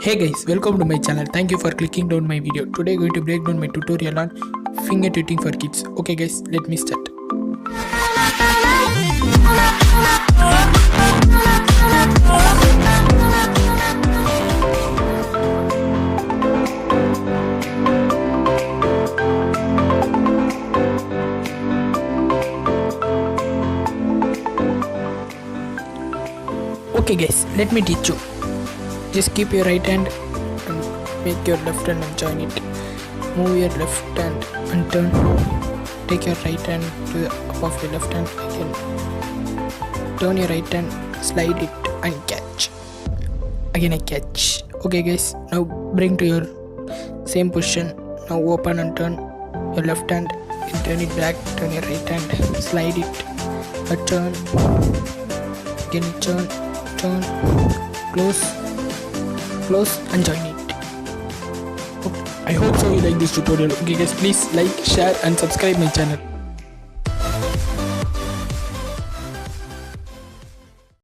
Hey guys, welcome to my channel. Thank you for clicking down my video. Today I'm going to break down my tutorial on finger tutting for kids. Okay guys, let me start. Okay guys, let me teach you. Just keep your right hand and make your left hand and join it. Move your left hand and turn. Take your right hand to the up of your left hand again. Turn your right hand, slide it and catch. Again I catch. Okay guys, now bring to your same position. Now open and turn your left hand and turn it back. Turn your right hand, slide it, turn. Again turn, close and join it. Okay. I hope so you like this tutorial. Okay guys, please like, share and subscribe my channel.